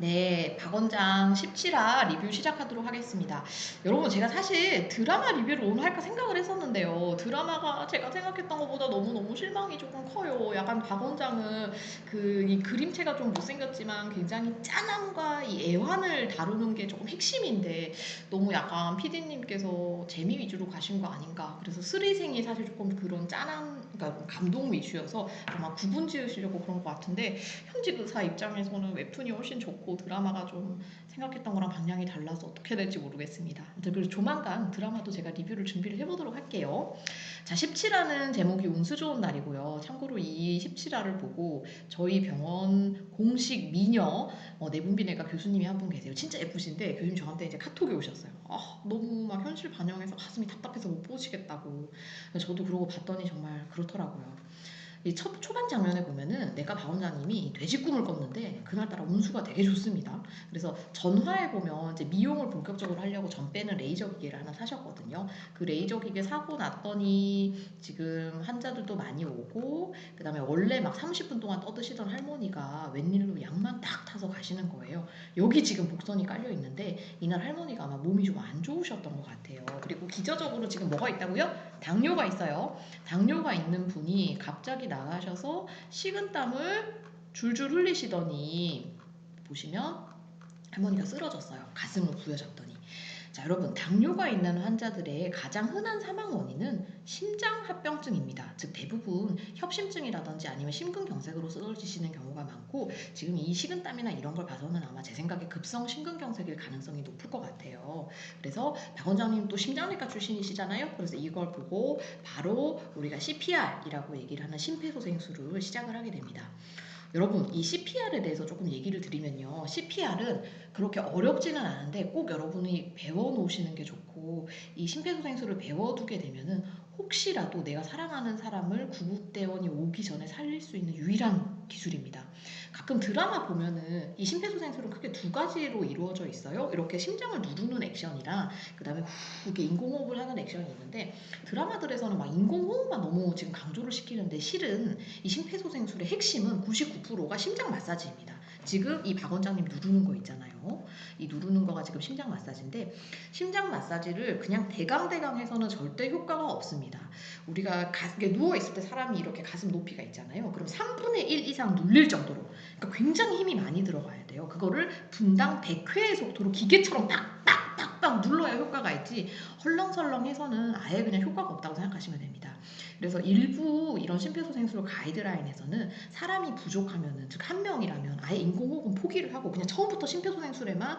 네, 박원장 17화 리뷰 시작하도록 하겠습니다. 여러분, 제가 사실 드라마 리뷰를 오늘 할까 생각을 했었는데요. 드라마가 제가 생각했던 것보다 너무너무 실망이 조금 커요. 약간 박원장은 이 그림체가 좀 못생겼지만 굉장히 짠함과 이 애환을 다루는 게 조금 핵심인데 너무 약간 PD님께서 재미 위주로 가신 거 아닌가. 그래서 스리생이 사실 조금 그런 짠함, 그러니까 감동 위주여서 아마 구분 지으시려고 그런 것 같은데 현직 의사 입장에서는 웹툰이 훨씬 좋고 드라마가 좀 생각했던 거랑 방향이 달라서 어떻게 될지 모르겠습니다. 아무튼 그래서 조만간 드라마도 제가 리뷰를 준비를 해보도록 할게요. 자, 17화는 제목이 운수 좋은 날이고요. 참고로 이 17화를 보고 저희 병원 공식 미녀 내분비내과 교수님이 한 분 계세요. 진짜 예쁘신데 교수님 저한테 이제 카톡이 오셨어요. 너무 막 현실 반영해서 가슴이 답답해서 못 보시겠다고. 저도 그러고 봤더니 정말 그렇더라고요. 이 초반 장면에 보면은 내가 박 원장님이 돼지 꿈을 꿨는데 그날따라 운수가 되게 좋습니다. 그래서 전화에 보면 이제 미용을 본격적으로 하려고 전 빼는 레이저 기계를 하나 사셨거든요. 그 레이저 기계 사고 났더니 지금 환자들도 많이 오고 그다음에 원래 막 30분 동안 떠드시던 할머니가 웬일로 약만 딱 타서 가시는 거예요. 여기 지금 복선이 깔려 있는데 이날 할머니가 아마 몸이 좀 안 좋으셨던 것 같아요. 그리고 기저적으로 지금 뭐가 있다고요? 당뇨가 있어요. 당뇨가 있는 분이 갑자기 나가셔서 식은땀을 줄줄 흘리시더니 보시면 할머니가 쓰러졌어요. 가슴을 부여잡더니. 자, 여러분, 당뇨가 있는 환자들의 가장 흔한 사망 원인은 심장합병증입니다. 즉 대부분 협심증이라든지 아니면 심근경색으로 쓰러지시는 경우가 많고 지금 이 식은땀이나 이런 걸 봐서는 아마 제 생각에 급성 심근경색일 가능성이 높을 것 같아요. 그래서 박 원장님 또 심장내과 출신이시잖아요. 그래서 이걸 보고 바로 우리가 CPR이라고 얘기를 하는 심폐소생술을 시작을 하게 됩니다. 여러분, 이 CPR에 대해서 조금 얘기를 드리면요. CPR은 그렇게 어렵지는 않은데 꼭 여러분이 배워놓으시는 게 좋고 이 심폐소생술을 배워두게 되면은 혹시라도 내가 사랑하는 사람을 구급대원이 오기 전에 살릴 수 있는 유일한 기술입니다. 가끔 드라마 보면은 이 심폐소생술은 크게 두 가지로 이루어져 있어요. 이렇게 심장을 누르는 액션이랑 그다음에 이렇게 인공호흡을 하는 액션이 있는데 드라마들에서는 막 인공호흡만 너무 지금 강조를 시키는데 실은 이 심폐소생술의 핵심은 99%가 심장 마사지입니다. 지금 이 박 원장님 누르는 거 있잖아요. 이 누르는 거가 지금 심장 마사지인데 심장 마사지를 그냥 대강대강 해서는 절대 효과가 없습니다. 우리가 누워 있을 때 사람이 이렇게 가슴 높이가 있잖아요. 그럼 3분의 1 이상 눌릴 정도로 그러니까 굉장히 힘이 많이 들어가야 돼요. 그거를 분당 100회의 속도로 기계처럼 팍팍팍팍 눌러야 효과가 있지 헐렁설렁해서는 아예 그냥 효과가 없다고 생각하시면 됩니다. 그래서 일부 이런 심폐소생술 가이드라인에서는 사람이 부족하면은 즉 한 명이라면 아예 인공호흡은 포기를 하고 그냥 처음부터 심폐소생술에만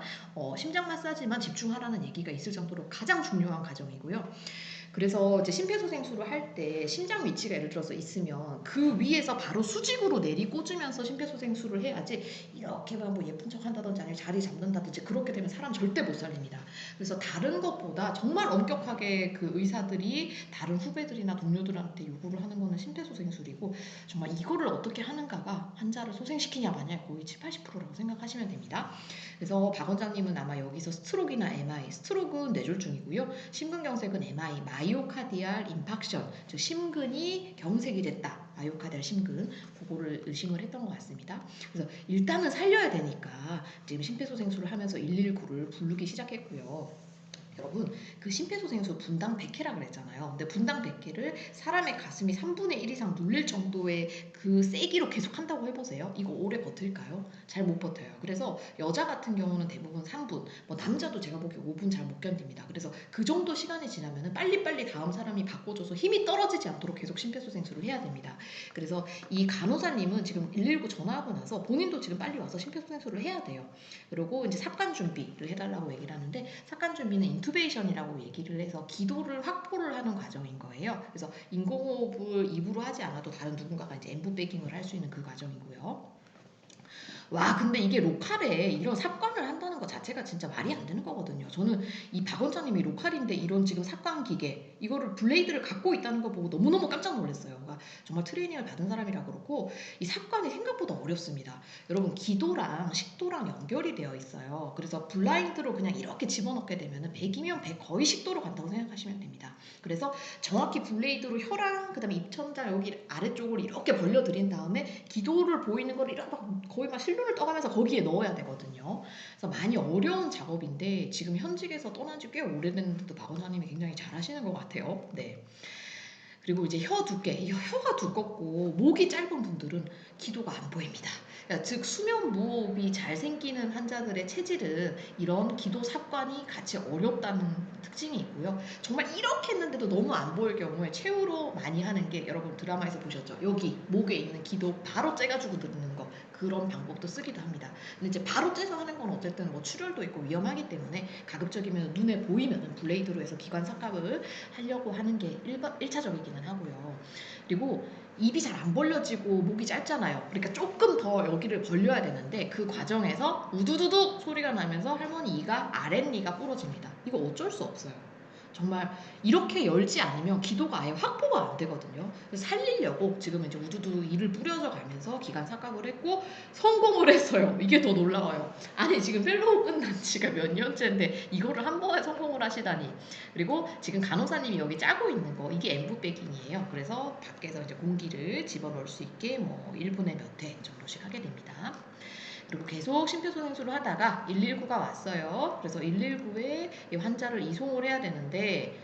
심장 마사지만 집중하라는 얘기가 있을 정도로 가장 중요한 과정이고요. 그래서 이제 심폐소생술을 할 때 심장 위치가 예를 들어서 있으면 그 위에서 바로 수직으로 내리꽂으면서 심폐소생술을 해야지 이렇게만 뭐 예쁜 척 한다든지 아니면 자리 잡는다든지 그렇게 되면 사람 절대 못 살립니다. 그래서 다른 것보다 정말 엄격하게 그 의사들이 다른 후배들이나 동료들한테 요구를 하는 거는 심폐소생술이고 정말 이거를 어떻게 하는가가 환자를 소생시키냐 마냐 거의 7, 80%라고 생각하시면 됩니다. 그래서 박 원장님은 아마 여기서 스트로크나 MI, 스트로크는 뇌졸중이고요. 심근경색은 MI, 마이오카디알 임팍션, 즉 심근이 경색이 됐다. 마이오카디알 심근, 그거를 의심을 했던 것 같습니다. 그래서 일단은 살려야 되니까 지금 심폐소생술을 하면서 119를 부르기 시작했고요. 여러분 그 심폐소생술 분당 100회라 그랬잖아요. 근데 분당 100회를 사람의 가슴이 3분의 1 이상 눌릴 정도의 그 세기로 계속 한다고 해보세요. 이거 오래 버틸까요? 잘 못 버텨요. 그래서 여자 같은 경우는 대부분 3분, 뭐 남자도 제가 보기에 5분 잘 못 견딥니다. 그래서 그 정도 시간이 지나면 빨리빨리 다음 사람이 바꿔줘서 힘이 떨어지지 않도록 계속 심폐소생술을 해야 됩니다. 그래서 이 간호사님은 지금 119 전화하고 나서 본인도 지금 빨리 와서 심폐소생술을 해야 돼요. 그리고 이제 삽관 준비를 해달라고 얘기를 하는데 삽관 준비는 인투베이션이라고 얘기를 해서 기도를 확보를 하는 과정인 거예요. 그래서 인공호흡을 입으로 하지 않아도 다른 누군가가 이제 엠브백잉을 할 수 있는 그 과정이고요. 와, 근데 이게 로컬에 이런 삽관을 한다는 것 자체가 진짜 말이 안 되는 거거든요. 저는 이 박 원장님이 로컬인데 이런 지금 삽관 기계, 이거를 블레이드를 갖고 있다는 거 보고 너무너무 깜짝 놀랐어요. 그러니까 정말 트레이닝을 받은 사람이라 그렇고 이 삽관이 생각보다 어렵습니다. 여러분 기도랑 식도랑 연결이 되어 있어요. 그래서 블라인드로 그냥 이렇게 집어넣게 되면은 100이면 100 거의 식도로 간다고 생각하시면 됩니다. 그래서 정확히 블레이드로 혈랑 그다음에 입천장 여기 아래쪽을 이렇게 벌려드린 다음에 기도를 보이는 걸 이렇게 거의 막 실눈 필론을 떠가면서 거기에 넣어야 되거든요. 그래서 많이 어려운 작업인데 지금 현직에서 떠난 지 꽤 오래됐는데도 박 원장님이 굉장히 잘하시는 것 같아요. 네. 그리고 이제 혀 두께, 이 혀가 두껍고 목이 짧은 분들은 기도가 안 보입니다. 그러니까 즉 수면 무호흡이 잘 생기는 환자들의 체질은 이런 기도 삽관이 같이 어렵다는 특징이 있고요. 정말 이렇게 했는데도 너무 안 보일 경우에 최후로 많이 하는 게 여러분 드라마에서 보셨죠? 여기 목에 있는 기도 바로 째가지고 넣는 거, 그런 방법도 쓰기도 합니다. 근데 이제 바로 째서 하는 건 어쨌든 뭐 출혈도 있고 위험하기 때문에 가급적이면 눈에 보이면 블레이드로 해서 기관 삭압을 하려고 하는 게 1차적이기는 하고요. 그리고 입이 잘 안 벌려지고 목이 짧잖아요. 그러니까 조금 더 여기를 벌려야 되는데 그 과정에서 우두두둑 소리가 나면서 할머니 이가 아랫니가 부러집니다. 이거 어쩔 수 없어요. 정말 이렇게 열지 않으면 기도가 아예 확보가 안 되거든요. 그래서 살리려고 지금 이제 우두두 이를 뿌려져 가면서 기관 삭압을 했고 성공을 했어요. 이게 더 놀라워요. 아니 지금 펠로우 끝난 지가 몇 년째인데 이거를 한 번에 성공을 하시다니. 그리고 지금 간호사님이 여기 짜고 있는 거 이게 엠브백인이에요. 그래서 밖에서 이제 공기를 집어넣을 수 있게 뭐 1분에 몇 회 정도씩 하게 됩니다. 그리고 계속 심폐소생술을 하다가 119가 왔어요. 그래서 119에 환자를 이송을 해야 되는데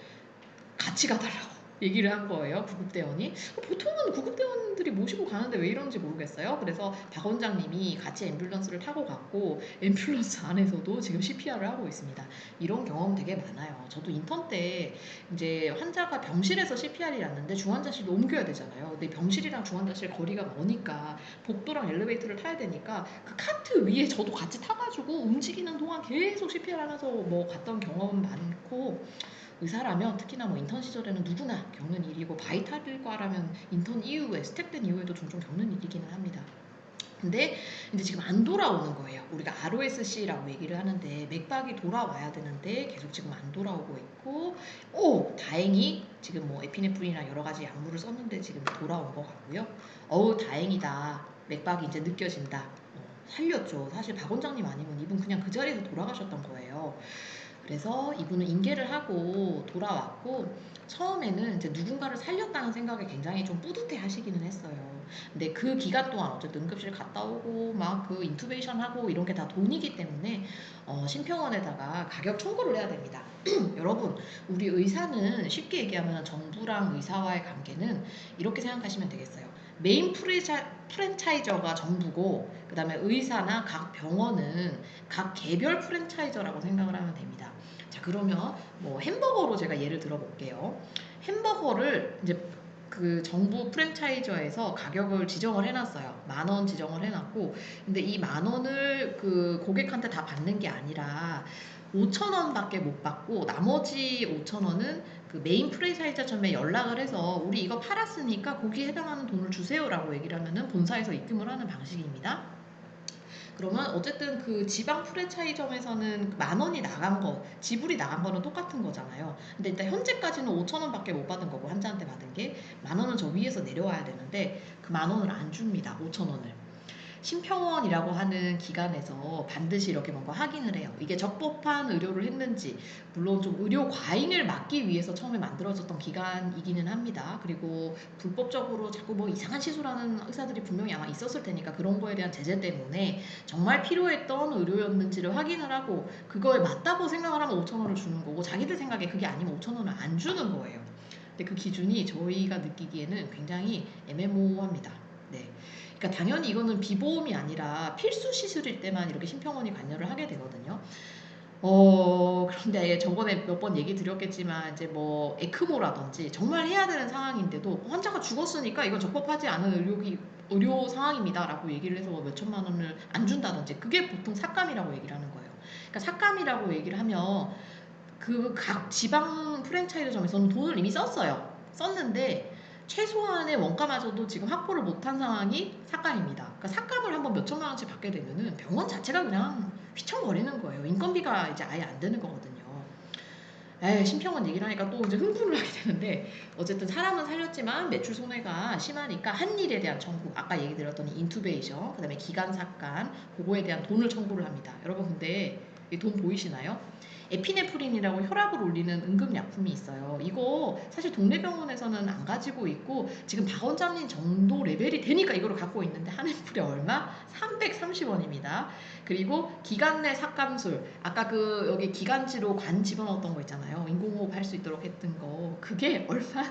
같이 가달라고 얘기를 한 거예요. 구급대원이. 보통은 구급대원들이 모시고 가는데 왜 이런지 모르겠어요. 그래서 박 원장님이 같이 앰뷸런스를 타고 갔고 앰뷸런스 안에서도 지금 CPR을 하고 있습니다. 이런 경험 되게 많아요. 저도 인턴 때 이제 환자가 병실에서 CPR이 났는데 중환자실로 옮겨야 되잖아요. 근데 병실이랑 중환자실 거리가 머니까 복도랑 엘리베이터를 타야 되니까 그 카트 위에 저도 같이 타가지고 움직이는 동안 계속 CPR 하면서 뭐 갔던 경험은 많고, 의사라면 특히나 뭐 인턴 시절에는 누구나 겪는 일이고 바이탈과라면 인턴 이후에 스텝된 이후에도 종종 겪는 일이기는 합니다. 근데 이제 지금 안 돌아오는 거예요. 우리가 ROSC라고 얘기를 하는데 맥박이 돌아와야 되는데 계속 지금 안 돌아오고 있고, 다행히 지금 뭐 에피네프린이나 여러 가지 약물을 썼는데 지금 돌아온 것 같고요. 다행이다. 맥박이 이제 느껴진다. 살렸죠. 사실 박 원장님 아니면 이분 그냥 그 자리에서 돌아가셨던 거예요. 그래서 이분은 인계를 하고 돌아왔고, 처음에는 이제 누군가를 살렸다는 생각에 굉장히 좀 뿌듯해 하시기는 했어요. 근데 그 기간 동안 어쨌든 응급실 갔다 오고 막 그 인투베이션 하고 이런 게 다 돈이기 때문에 심평원에다가 가격 청구를 해야 됩니다. 여러분, 우리 의사는 쉽게 얘기하면 정부랑 의사와의 관계는 이렇게 생각하시면 되겠어요. 메인 프랜차이저가 정부고, 그 다음에 의사나 각 병원은 각 개별 프랜차이저라고 생각을 하면 됩니다. 자, 그러면 뭐 햄버거로 제가 예를 들어 볼게요. 햄버거를 이제 그 정부 프랜차이저에서 가격을 지정을 해놨어요. 10,000원 지정을 해놨고, 근데 이 10,000원을 그 고객한테 다 받는 게 아니라 5,000원밖에 못 받고 나머지 5,000원은 그 메인 프랜차이저점에 연락을 해서 우리 이거 팔았으니까 거기에 해당하는 돈을 주세요라고 얘기를 하면은 본사에서 입금을 하는 방식입니다. 그러면 어쨌든 그 지방 프랜차이점에서는 10,000원이 나간 거, 지불이 나간 거는 똑같은 거잖아요. 근데 일단 현재까지는 5,000원밖에 못 받은 거고, 환자한테 받은 게 10,000원은 저 위에서 내려와야 되는데 그 10,000원을 안 줍니다. 5,000원을. 심평원이라고 하는 기관에서 반드시 이렇게 뭔가 확인을 해요. 이게 적법한 의료를 했는지. 물론 좀 의료 과잉을 막기 위해서 처음에 만들어졌던 기관이기는 합니다. 그리고 불법적으로 자꾸 뭐 이상한 시술하는 의사들이 분명히 아마 있었을 테니까 그런 거에 대한 제재 때문에 정말 필요했던 의료였는지를 확인을 하고 그거에 맞다고 생각을 하면 5,000원을 주는 거고, 자기들 생각에 그게 아니면 5,000원을 안 주는 거예요. 근데 그 기준이 저희가 느끼기에는 굉장히 애매모호합니다. 네. 그러니까 당연히 이거는 비보험이 아니라 필수 시술일 때만 이렇게 심평원이 관여를 하게 되거든요. 그런데 저번에 몇 번 얘기 드렸겠지만 이제 뭐 에크모라든지 정말 해야 되는 상황인데도 환자가 죽었으니까 이건 적법하지 않은 의료 상황입니다라고 얘기를 해서 뭐 몇 천만 원을 안 준다든지, 그게 보통 삭감이라고 얘기를 하는 거예요. 그러니까 삭감이라고 얘기를 하면 그 각 지방 프랜차이즈점에서는 돈을 이미 썼어요. 썼는데 최소한의 원가마저도 지금 확보를 못한 상황이 삭감입니다. 그러니까 삭감을 한번 몇 천만 원씩 받게 되면은 병원 자체가 그냥 휘청거리는 거예요. 인건비가 이제 아예 안 되는 거거든요. 심평원 얘기를 하니까 또 이제 흥분을 하게 되는데, 어쨌든 사람은 살렸지만 매출 손해가 심하니까 한 일에 대한 청구, 아까 얘기 드렸던 인투베이션, 그 다음에 기간 삭감, 그거에 대한 돈을 청구를 합니다. 여러분 근데 이 돈 보이시나요? 에피네프린이라고 혈압을 올리는 응급약품이 있어요. 이거 사실 동네 병원에서는 안 가지고 있고 지금 박 원장님 정도 레벨이 되니까 이거를 갖고 있는데 한 앰플에 얼마? 330원입니다. 그리고 기관 내 삭감술, 아까 그 여기 기관지로 관 집어넣었던 거 있잖아요. 인공호흡 할 수 있도록 했던 거, 그게 얼마?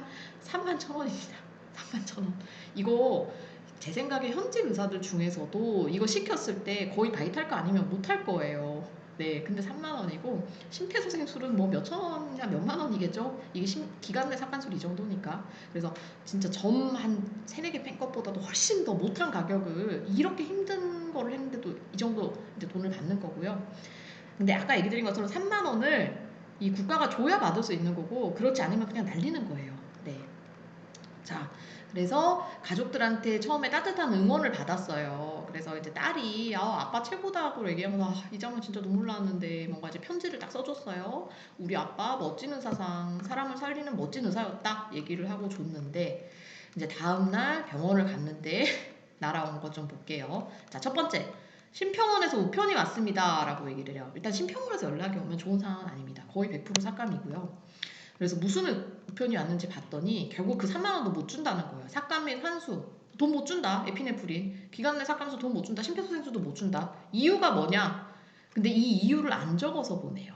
31,000원입니다. 31,000원. 이거 제 생각에 현직 의사들 중에서도 이거 시켰을 때 거의 바이탈까 아니면 못할 거예요. 네, 근데 3만 원이고 심폐소생술은 뭐 몇천 원이냐 몇만 원이겠죠? 이게 기관 내 삭간술 이 정도니까. 그래서 진짜 점 한 세네 개 팬 것보다도 훨씬 더 못한 가격을 이렇게 힘든 거를 했는데도 이 정도 이제 돈을 받는 거고요. 근데 아까 얘기 드린 것처럼 3만 원을 이 국가가 줘야 받을 수 있는 거고 그렇지 않으면 그냥 날리는 거예요. 네. 자, 그래서 가족들한테 처음에 따뜻한 응원을 받았어요. 그래서 이제 딸이 아빠 최고다고 얘기하면서 이 장면 진짜 눈물 나는데 뭔가 이제 편지를 딱 써줬어요. 우리 아빠 멋진 의사상 사람을 살리는 멋진 의사였다 얘기를 하고 줬는데 이제 다음날 병원을 갔는데 날아온 것 좀 볼게요. 자, 첫 번째. 심평원에서 우편이 왔습니다 라고 얘기를 해요. 일단 심평원에서 연락이 오면 좋은 상황은 아닙니다. 거의 100% 삭감이고요. 그래서 무슨 우편이 왔는지 봤더니 결국 그 3만 원도 못 준다는 거예요. 삭감 및 환수 돈 못 준다. 에피네프린 기간 내 삭감수 돈 못 준다. 심폐소생술도 못 준다. 이유가 뭐냐? 근데 이 이유를 안 적어서 보내요.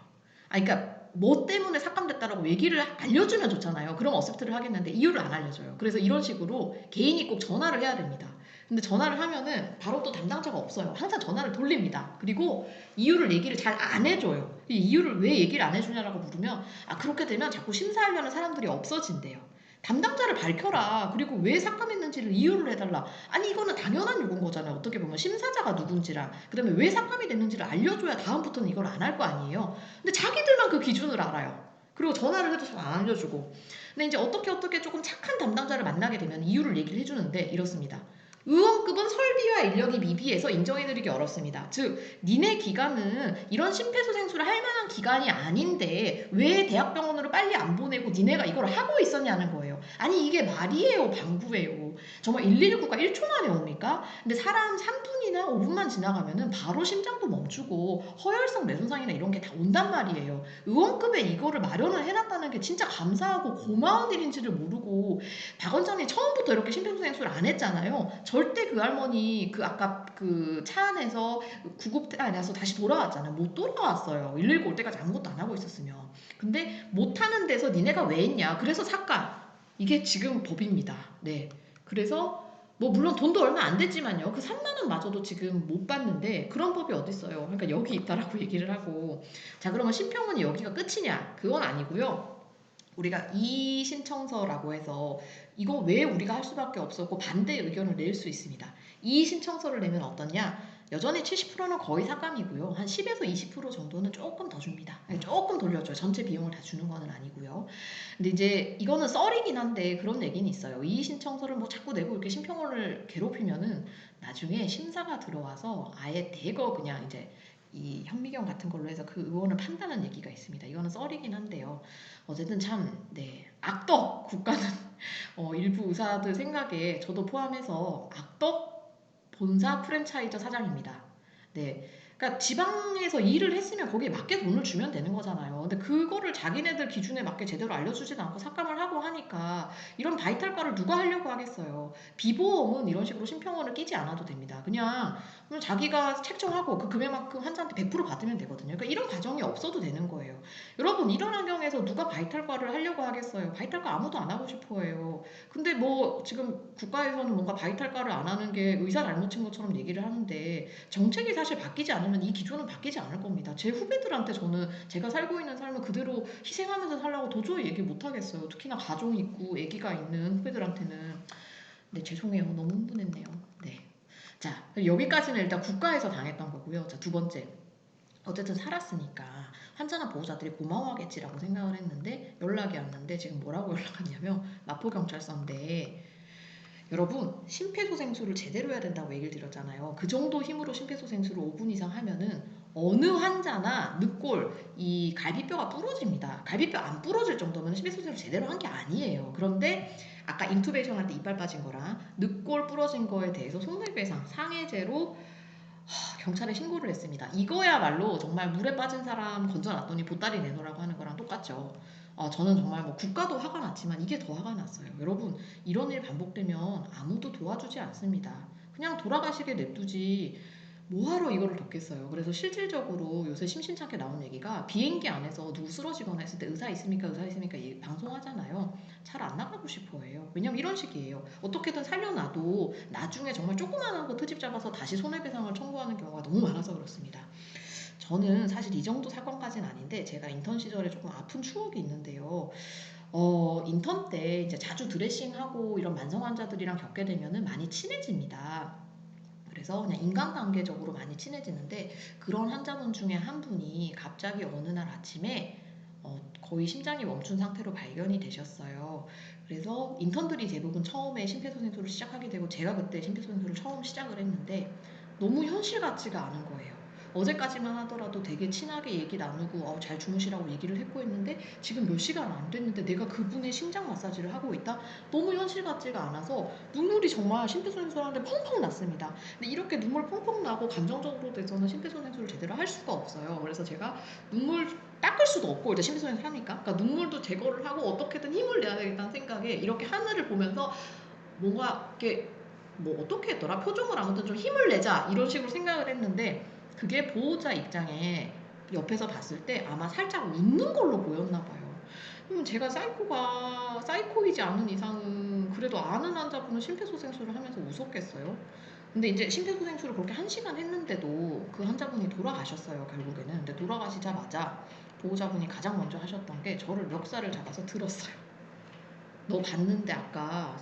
그러니까 뭐 때문에 삭감됐다라고 얘기를 알려주면 좋잖아요. 그럼 어셉트를 하겠는데 이유를 안 알려줘요. 그래서 이런 식으로 개인이 꼭 전화를 해야 됩니다. 근데 전화를 하면은 바로 또 담당자가 없어요. 항상 전화를 돌립니다. 그리고 이유를 얘기를 잘 안 해줘요. 이 이유를 왜 얘기를 안 해주냐라고 물으면 그렇게 되면 자꾸 심사하려는 사람들이 없어진대요. 담당자를 밝혀라. 그리고 왜 삭감했는지를 이유를 해달라. 아니 이거는 당연한 요구인 거잖아요. 어떻게 보면 심사자가 누군지랑 그다음에 왜 삭감이 됐는지를 알려줘야 다음부터는 이걸 안 할 거 아니에요. 근데 자기들만 그 기준을 알아요. 그리고 전화를 해도 잘 안 알려주고. 근데 이제 어떻게 조금 착한 담당자를 만나게 되면 이유를 얘기를 해주는데 이렇습니다. 의원급은 설비와 인력이 미비해서 인정해드리기 어렵습니다. 즉 니네 기관은 이런 심폐소생술을 할 만한 기관이 아닌데 왜 대학병원으로 빨리 안 보내고 니네가 이걸 하고 있었냐는 거예요. 아니 이게 말이에요 방구예요. 정말 119가 1초 만에 옵니까? 근데 사람 3분이나 5분만 지나가면은 바로 심장도 멈추고 허혈성 뇌손상이나 이런 게 다 온단 말이에요. 의원급에 이거를 마련을 해놨다는 게 진짜 감사하고 고마운 일인지를 모르고 박 원장님 처음부터 이렇게 심폐소생술 안 했잖아요. 절대 그 할머니 그 아까 그 차 안에서 구급대 나서 다시 돌아왔잖아요. 못 돌아왔어요. 119 올 때까지 아무것도 안 하고 있었으면. 근데 못 하는 데서 니네가 왜 했냐? 그래서 삭감. 이게 지금 법입니다. 네. 그래서 뭐 물론 돈도 얼마 안 됐지만요. 그 3만 원마저도 지금 못 받는데 그런 법이 어디 있어요. 그러니까 여기 있다라고 얘기를 하고 자 그러면 심평원이 여기가 끝이냐? 그건 아니고요. 우리가 이 신청서라고 해서 이거 왜 우리가 할 수밖에 없었고 반대 의견을 낼 수 있습니다. 이 신청서를 내면 어떠냐? 여전히 70%는 거의 삭감이고요. 한 10에서 20% 정도는 조금 더 줍니다. 조금 돌려줘요. 전체 비용을 다 주는 건 아니고요. 근데 이제 이거는 썰이긴 한데 그런 얘기는 있어요. 이 신청서를 뭐 자꾸 내고 이렇게 심평원을 괴롭히면은 나중에 심사가 들어와서 아예 대거 그냥 이제 이 현미경 같은 걸로 해서 그 의원을 판다는 얘기가 있습니다. 이거는 썰이긴 한데요. 어쨌든 참, 네. 악덕 국가는 일부 의사들 생각에 저도 포함해서 악덕 본사 프랜차이저 사장입니다. 네. 그러니까 지방에서 일을 했으면 거기에 맞게 돈을 주면 되는 거잖아요. 근데 그거를 자기네들 기준에 맞게 제대로 알려주지도 않고 삭감을 하고 하니까 이런 바이탈과를 누가 하려고 하겠어요. 비보험은 이런 식으로 심평원을 끼지 않아도 됩니다. 그냥 자기가 책정하고 그 금액만큼 환자한테 100% 받으면 되거든요. 그러니까 이런 과정이 없어도 되는 거예요. 여러분 이런 환경에서 누가 바이탈과를 하려고 하겠어요. 바이탈과 아무도 안 하고 싶어 해요. 근데 뭐 지금 국가에서는 뭔가 바이탈과를 안 하는 게 의사 잘못인 것처럼 얘기를 하는데 정책이 사실 바뀌지 않으면 이 기조는 바뀌지 않을 겁니다. 제 후배들한테 저는 제가 살고 있는 삶을 그대로 희생하면서 살라고 도저히 얘기 못 하겠어요. 특히나 가정 있고 아기가 있는 후배들한테는. 네, 죄송해요. 너무 흥분했네요. 네. 자, 여기까지는 일단 국가에서 당했던 거고요. 자, 두 번째. 어쨌든 살았으니까 환자나 보호자들이 고마워하겠지라고 생각을 했는데 연락이 왔는데 지금 뭐라고 연락 왔냐면 마포경찰서인데 여러분 심폐소생술을 제대로 해야 된다고 얘기를 드렸잖아요. 그 정도 힘으로 심폐소생술을 5분 이상 하면은 어느 환자나 늑골 이 갈비뼈가 부러집니다. 갈비뼈 안 부러질 정도면 심폐소생술 제대로 한 게 아니에요. 그런데 아까 인투베이션 할 때 이빨 빠진 거랑 늑골 부러진 거에 대해서 손해배상 상해제로 경찰에 신고를 했습니다. 이거야말로 정말 물에 빠진 사람 건져놨더니 보따리 내놓으라고 하는 거랑 똑같죠. 저는 정말 뭐 국가도 화가 났지만 이게 더 화가 났어요. 여러분, 이런 일 반복되면 아무도 도와주지 않습니다. 그냥 돌아가시게 냅두지 뭐하러 이거를 덮겠어요. 그래서 실질적으로 요새 심심찮게 나온 얘기가 비행기 안에서 누구 쓰러지거나 했을 때 의사 있습니까? 의사 있습니까? 방송하잖아요. 잘 안 나가고 싶어 해요. 왜냐면 이런 식이에요. 어떻게든 살려놔도 나중에 정말 조그마한 거 트집 잡아서 다시 손해배상을 청구하는 경우가 너무 많아서 그렇습니다. 저는 사실 이 정도 사건까지는 아닌데 제가 인턴 시절에 조금 아픈 추억이 있는데요. 인턴 때 이제 자주 드레싱하고 이런 만성 환자들이랑 겪게 되면은 많이 친해집니다. 그래서 그냥 인간관계적으로 많이 친해지는데 그런 환자분 중에 한 분이 갑자기 어느 날 아침에 거의 심장이 멈춘 상태로 발견이 되셨어요. 그래서 인턴들이 대부분 처음에 심폐소생술을 시작하게 되고 제가 그때 심폐소생술을 처음 시작을 했는데 너무 현실 같지가 않은 거예요. 어제까지만 하더라도 되게 친하게 얘기 나누고 잘 주무시라고 얘기를 했고 했는데 지금 몇 시간 안 됐는데 내가 그분의 심장 마사지를 하고 있다? 너무 현실 같지가 않아서 눈물이 정말 심폐소생술 하는데 펑펑 났습니다. 근데 이렇게 눈물 펑펑 나고 감정적으로 돼서는 심폐소생술을 제대로 할 수가 없어요. 그래서 제가 눈물 닦을 수도 없고 일단 심폐소생술 하니까 그러니까 눈물도 제거를 하고 어떻게든 힘을 내야 되겠다는 생각에 이렇게 하늘을 보면서 뭔가 이렇게 뭐 어떻게 했더라 표정을 아무튼 좀 힘을 내자 이런 식으로 생각을 했는데 그게 보호자 입장에 옆에서 봤을 때 아마 살짝 웃는 걸로 보였나 봐요. 그럼 제가 사이코이지 않은 이상은 그래도 아는 환자분은 심폐소생술을 하면서 웃었겠어요? 근데 이제 심폐소생술을 그렇게 1시간 했는데도 그 환자분이 돌아가셨어요, 결국에는. 근데 돌아가시자마자 보호자분이 가장 먼저 하셨던 게 저를 멱살을 잡아서 들었어요. 너 봤는데 아까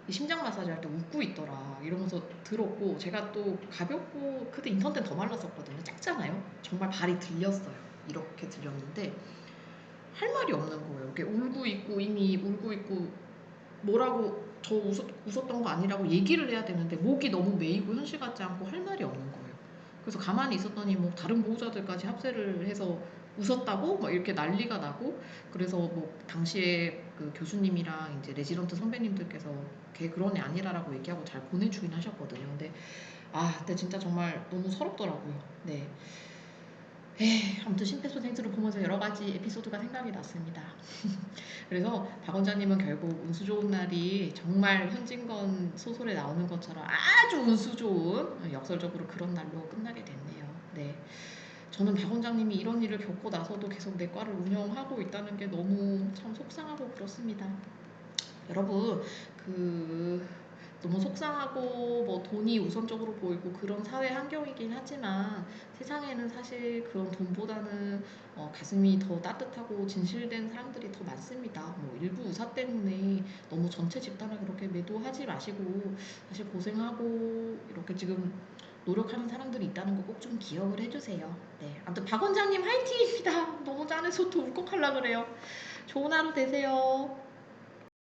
이 심장 마사지 할 때 웃고 있더라 이러면서 들었고 제가 또 가볍고 그때 인턴 때는 더 말랐었거든요. 작잖아요. 정말 발이 들렸어요. 이렇게 들렸는데 할 말이 없는 거예요. 이렇게 울고 있고 이미 울고 있고 뭐라고 웃었던 거 아니라고 얘기를 해야 되는데 목이 너무 메이고 현실 같지 않고 할 말이 없는 거예요. 그래서 가만히 있었더니 뭐 다른 보호자들까지 합세를 해서 웃었다고 막 이렇게 난리가 나고 그래서 뭐 당시에 그 교수님이랑 이제 레지던트 선배님들께서 걔 그런 애 아니라라고 얘기하고 잘 보내주긴 하셨거든요. 근데 근데 진짜 정말 너무 서럽더라고요. 네. 아무튼 심폐소생술을 보면서 여러 가지 에피소드가 생각이 났습니다. 그래서 박 원장님은 결국 운수 좋은 날이 정말 현진건 소설에 나오는 것처럼 아주 운수 좋은 역설적으로 그런 날로 끝나게 됐네요. 네. 저는 박 원장님이 이런 일을 겪고 나서도 계속 내과를 운영하고 있다는 게 너무 참 속상하고 그렇습니다. 여러분, 그 너무 속상하고 뭐 돈이 우선적으로 보이고 그런 사회 환경이긴 하지만 세상에는 사실 그런 돈보다는 가슴이 더 따뜻하고 진실된 사람들이 더 많습니다. 뭐 일부 의사 때문에 너무 전체 집단을 그렇게 매도하지 마시고 사실 고생하고 이렇게 지금 노력하는 사람들이 있다는 거 꼭 좀 기억을 해주세요. 네, 아무튼 박 원장님 화이팅입니다. 너무 짠해서 또 울컥하려 그래요. 좋은 하루 되세요.